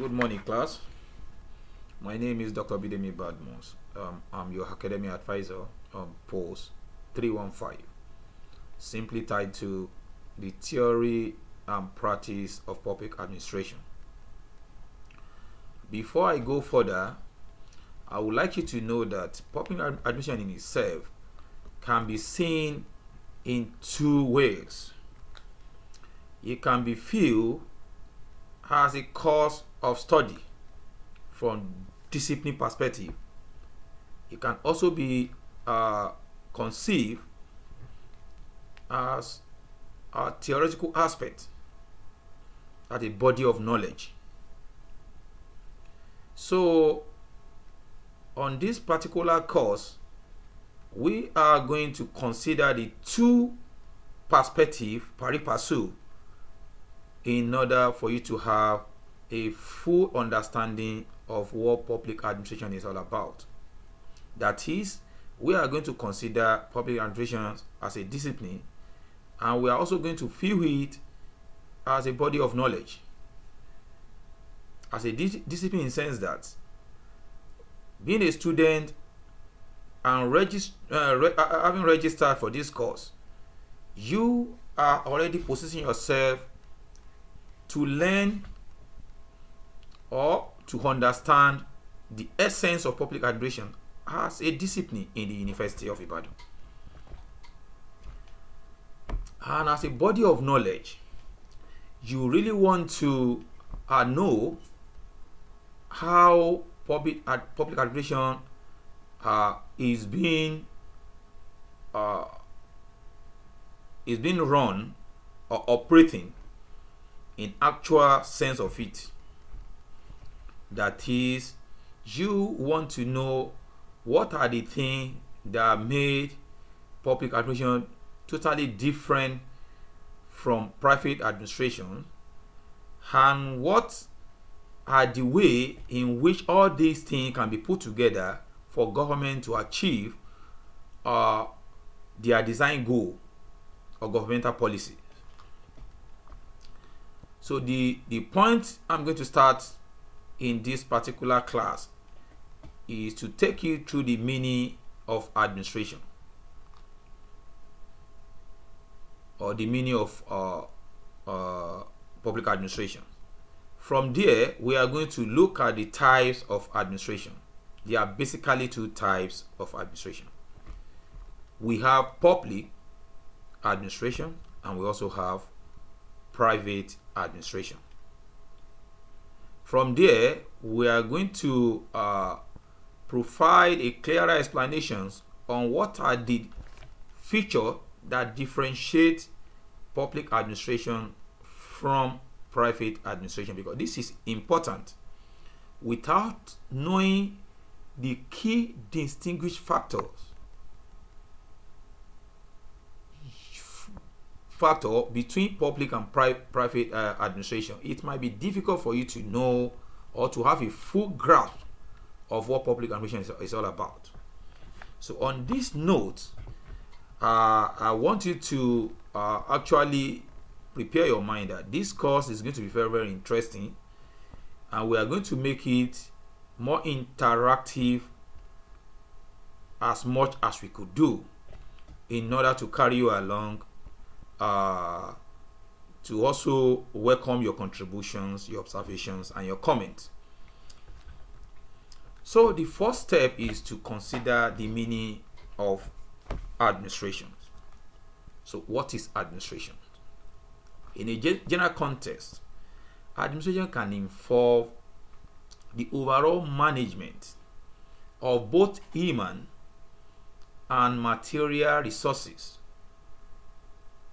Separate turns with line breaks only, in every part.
Good morning, class. My name is Dr. Bidemi Badmos. I'm your academy advisor on post 315, simply tied to the theory and practice of public administration. Before I go further, I would like you to know that public administration in itself can be seen in two ways. It can be viewed as a course of study from discipline perspective. It can also be conceived as a theoretical aspect, as a body of knowledge. So on this particular course, we are going to consider the two perspectives pari passu in order for you to have a full understanding of what public administration is all about. That is, we are going to consider public administration as a discipline, and we are also going to view it as a body of knowledge, as a discipline in the sense that being a student and having registered for this course, you are already positioning yourself to learn or to understand the essence of public administration as a discipline in the University of Ibadan. And as a body of knowledge, you really want to know how public administration is being run or operating in actual sense of it. That is, you want to know what are the things that made public administration totally different from private administration, and what are the way in which all these things can be put together for government to achieve their design goal or governmental policy. So the point I'm going to start in this particular class is to take you through the meaning of administration, or the meaning of public administration. From there, we are going to look at the types of administration. There are basically two types of administration. We have public administration, and we also have private administration. From there, we are going to provide a clearer explanations on what are the features that differentiate public administration from private administration, because this is important. Without knowing the key distinguished factor between public and private administration, it might be difficult for you to know or to have a full grasp of what public administration is all about. So on this note, I want you to actually prepare your mind that this course is going to be very, very interesting, and we are going to make it more interactive as much as we could do in order to carry you along, to also welcome your contributions, your observations, and your comments. So the first step is to consider the meaning of administration. So what is administration? In a general context, administration can involve the overall management of both human and material resources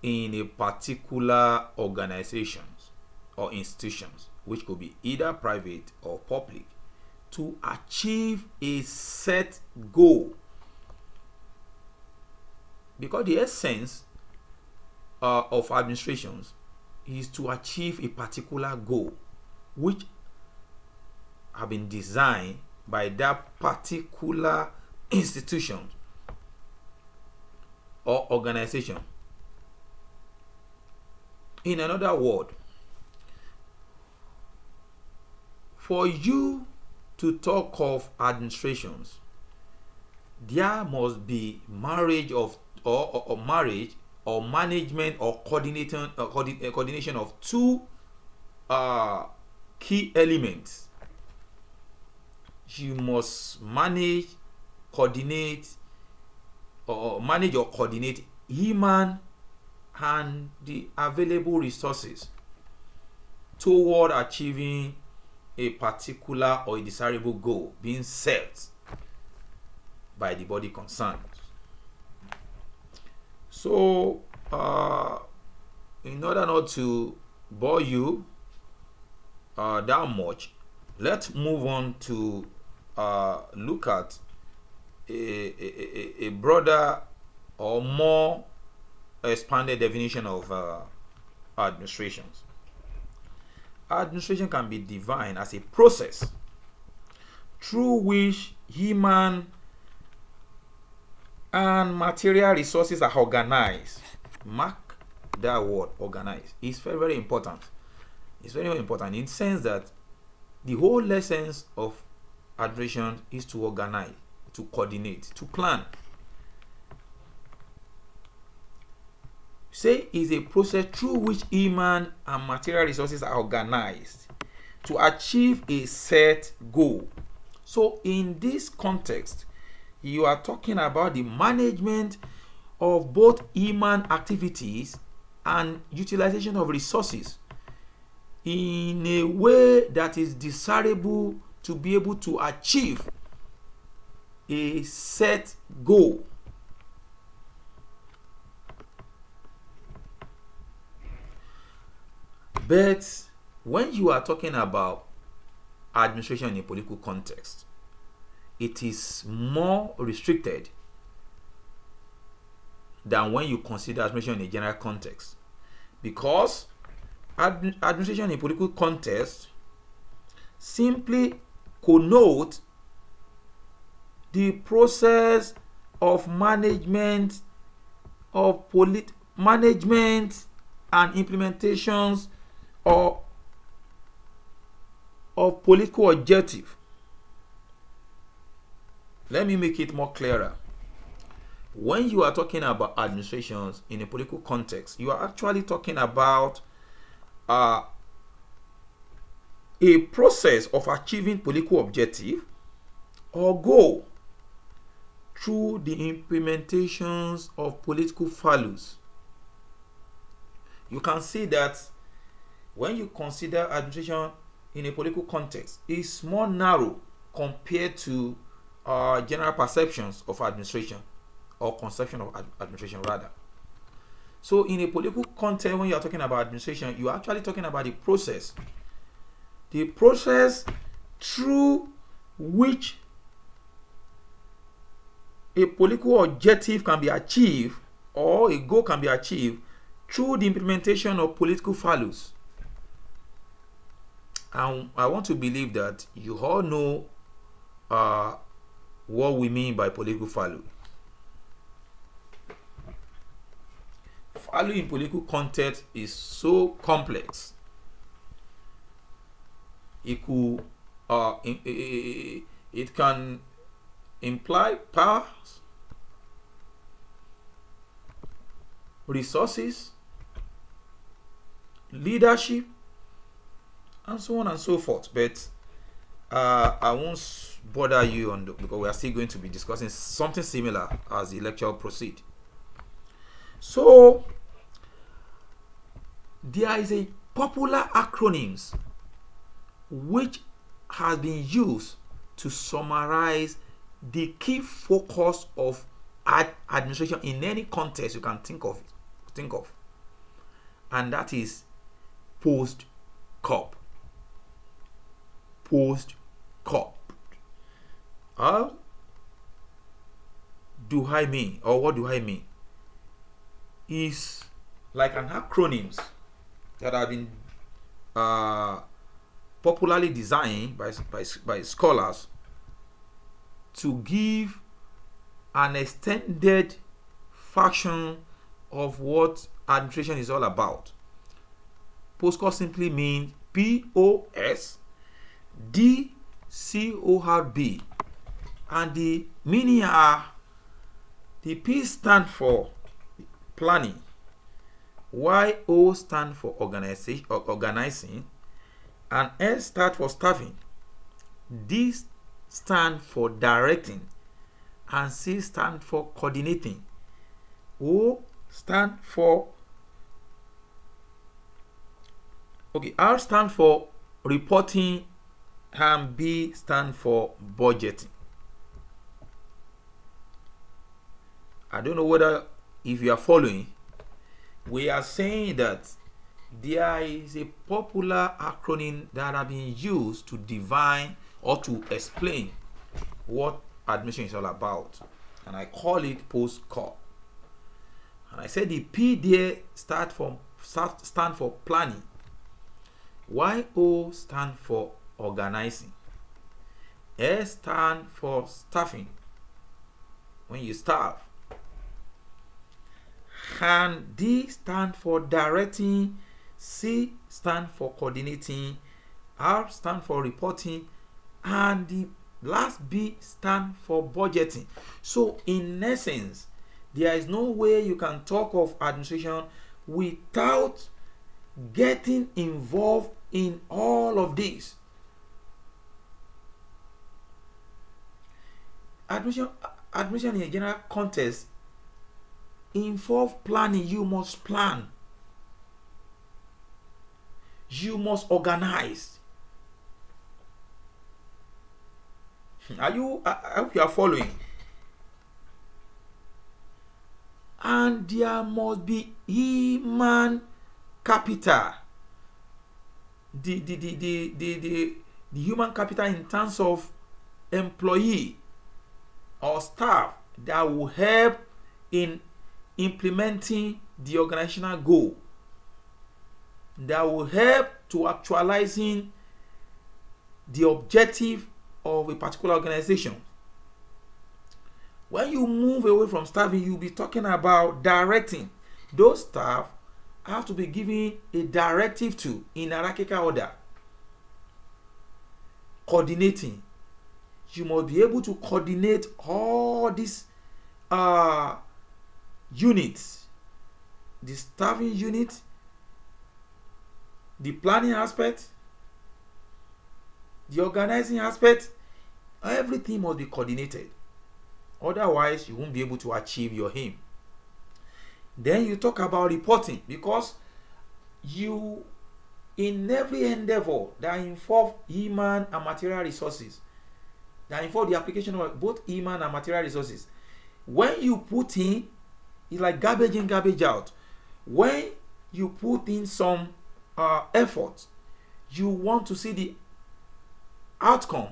in a particular organization or institutions, which could be either private or public, to achieve a set goal. Because the essence of administrations is to achieve a particular goal which have been designed by that particular institution or organization. In another word, for you to talk of administrations, there must be marriage of or marriage or management or coordination of two key elements. You must manage or coordinate human and the available resources toward achieving a particular or a desirable goal being set by the body concerned. So, in order not to bore you that much, let's move on to look at a broader or more expanded definition of administrations. Administration can be defined as a process through which human and material resources are organized. Mark that word, organized. It's very, very important. It's very, very important in the sense that the whole essence of administration is to organize, to coordinate, to plan. Say is a process through which human and material resources are organized to achieve a set goal. So in this context, you are talking about the management of both human activities and utilization of resources in a way that is desirable to be able to achieve a set goal. But when you are talking about administration in a political context, it is more restricted than when you consider administration in a general context, because administration in a political context simply connotes the process of management of management and implementations of political objective. Let me make it more clearer. When you are talking about administrations in a political context, you are actually talking about a process of achieving political objective or goal through the implementations of political values. You can see that when you consider administration in a political context, it's more narrow compared to general perceptions of administration or conception of administration rather. So in a political context, when you are talking about administration, you are actually talking about the process through which a political objective can be achieved or a goal can be achieved through the implementation of political values. And I want to believe that you all know what we mean by political value. Value in political context is so complex. It could it can imply powers, resources, leadership, and so on and so forth. But I won't bother you on because we are still going to be discussing something similar as the lecture proceed. So there is a popular acronyms which has been used to summarize the key focus of administration in any context you can think of, and that is post-COP. Post-COP. How do I mean, or what do I mean? Is like an acronyms that have been popularly designed by scholars to give an extended version of what administration is all about. Post-COP simply means POS, DCORB, and the meaning are: the P stand for planning, YO stand for organizing, and S stand for staffing, D stand for directing, and C stand for coordinating, O stand for R stand for reporting, and B stand for budgeting. I don't know whether if you are following. We are saying that there is a popular acronym that have been used to define or to explain what administration is all about, and I call it POST-COR. And I said the P there stand for planning, YO stand for organizing, S stand for staffing, when you staff, and D stand for directing, C stand for coordinating, R stand for reporting, and the last B stand for budgeting. So in essence, there is no way you can talk of administration without getting involved in all of this. Administration in a general context involve planning. You must plan. You must organize. I hope you are following. And there must be human capital. The human capital in terms of employee or staff that will help in implementing the organizational goal, that will help to actualizing the objective of a particular organization. When you move away from staffing, you'll be talking about directing. Those staff have to be given a directive to in hierarchical order. Coordinating. You must be able to coordinate all these units, the staffing unit, the planning aspect, the organizing aspect. Everything must be coordinated. Otherwise, you won't be able to achieve your aim. Then you talk about reporting, because you, in every endeavor that involve human and material resources, that involve the application of both human and material resources, when you put in, it's like garbage in, garbage out. When you put in some effort, you want to see the outcome.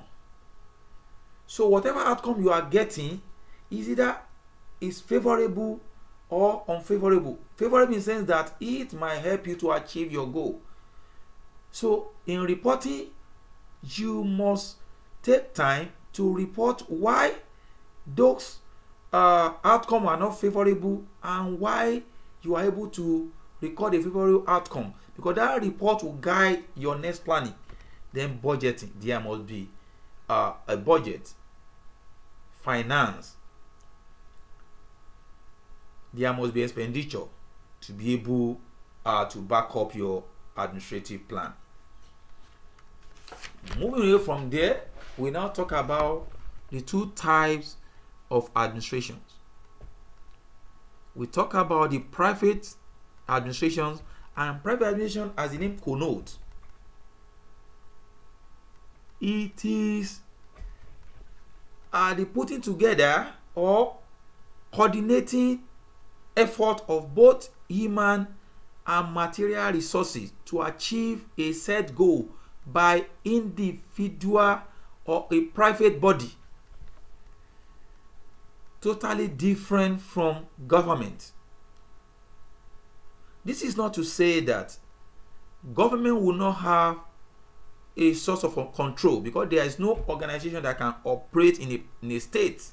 So whatever outcome you are getting is either is favorable or unfavorable. Favorable in the sense that it might help you to achieve your goal. So in reporting, you must take time to report why those outcomes are not favorable and why you are able to record a favorable outcome, because that report will guide your next planning. Then budgeting, there must be a budget. Finance, there must be expenditure to be able to back up your administrative plan. Moving away from there, we now talk about the two types of administrations. We talk about the private administrations, and private administration, as the name connotes, it is the putting together or coordinating effort of both human and material resources to achieve a set goal by individual or a private body. Totally different from government. This is not to say that government will not have a source of control, because there is no organization that can operate in a state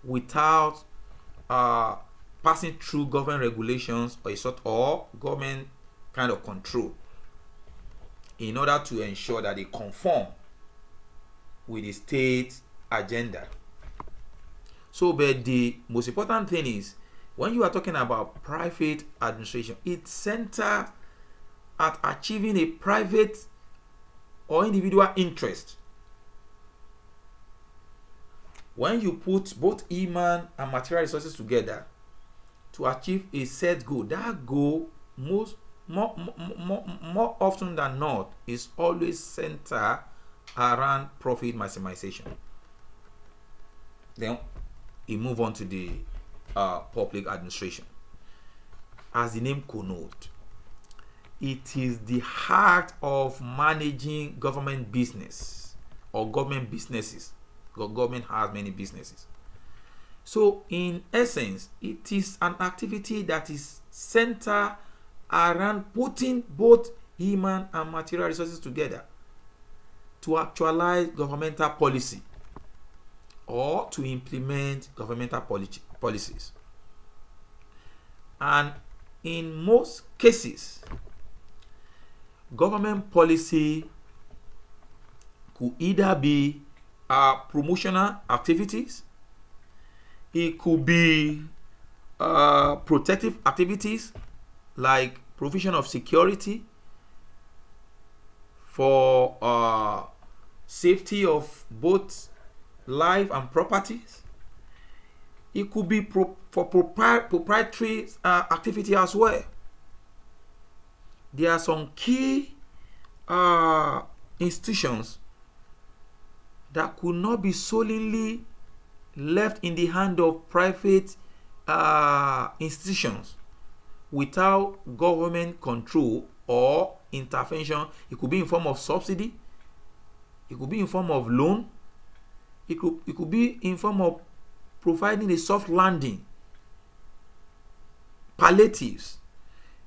without passing through government regulations or a sort of government kind of control in order to ensure that they conform with the state agenda. So, but the most important thing is, when you are talking about private administration, it centers at achieving a private or individual interest. When you put both human and material resources together to achieve a set goal, that goal more often than not is always centered around profit maximization. Then we move on to the public administration. As the name connotes, it is the heart of managing government business or government businesses. Government has many businesses. So, in essence, it is an activity that is centered around putting both human and material resources together to actualize governmental policy or to implement governmental policies. And in most cases, government policy could either be promotional activities, it could be protective activities like provision of security for safety of both life and properties. It could be for proprietary activity as well. There are some key institutions that could not be solely left in the hand of private institutions without government control or intervention. It could be in form of subsidy, it could be in form of loan, it could be in form of providing a soft landing, palliatives,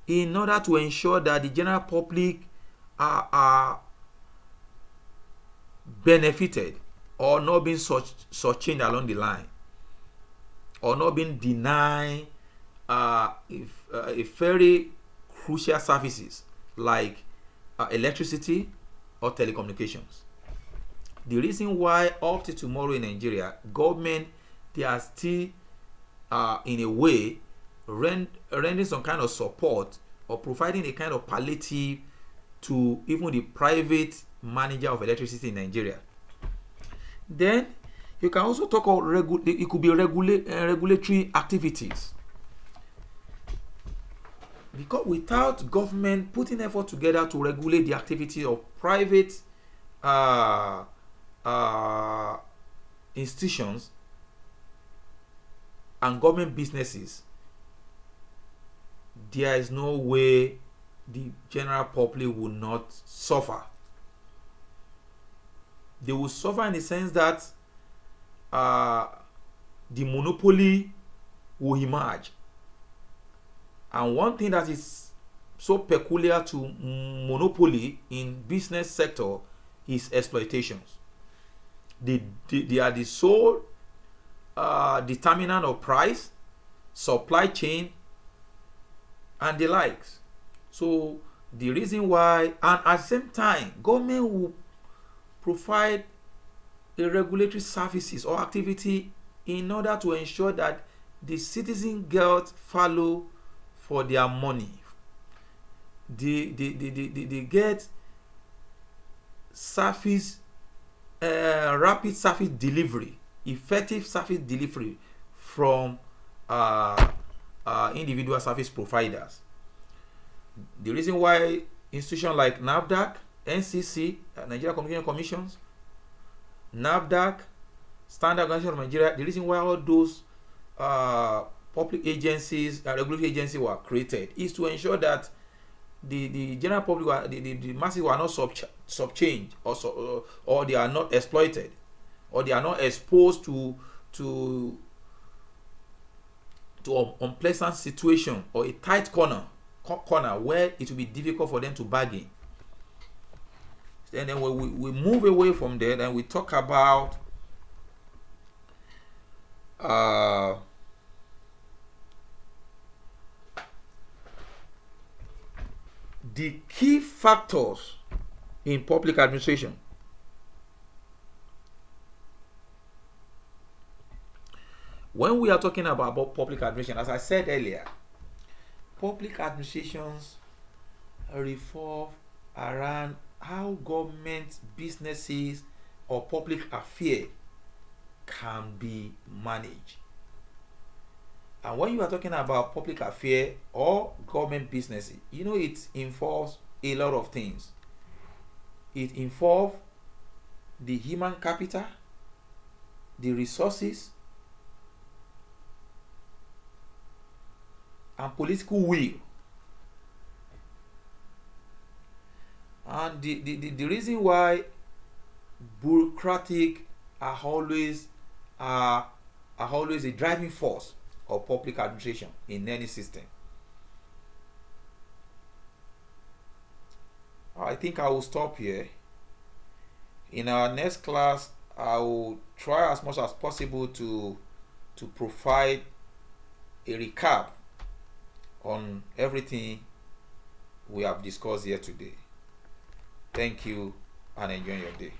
in order to ensure that the general public are benefited or not being shortchanged along the line, or not being denied a very crucial services like electricity or telecommunications. The reason why up to tomorrow in Nigeria, government, they are still in a way rendering some kind of support or providing a kind of palliative to even the private manager of electricity in Nigeria. Then you can also talk about it could be regulatory activities, because without government putting effort together to regulate the activity of private institutions and government businesses, there is no way the general public will not suffer. They will suffer in the sense that the monopoly will emerge. And one thing that is so peculiar to monopoly in business sector is exploitations. They are the sole determinant of price, supply chain, and the likes. So the reason why, and at the same time, government will provide a regulatory services or activity in order to ensure that the citizen get follow for their money. They get service, rapid service delivery, effective service delivery from individual service providers. The reason why institutions like NAFDAC, NCC, Nigeria Communication Commissions, NAFDAC, Standard Organization of Nigeria, the reason why all those public agencies, regulatory agencies were created is to ensure that the general public, the masses were not subchanged or they are not exploited, or they are not exposed to unpleasant situation or a tight corner where it will be difficult for them to bargain. And then when we move away from there, then we talk about the key factors in public administration. When we are talking about public administration, as I said earlier, public administrations revolve around how government, businesses, or public affairs can be managed. And when you are talking about public affairs or government businesses, it involves a lot of things. It involves the human capital, the resources, and political will. And the reason why bureaucratic are always a driving force of public administration in any system. I think I will stop here. In our next class, I will try as much as possible to provide a recap on everything we have discussed here today. Thank you and enjoy your day.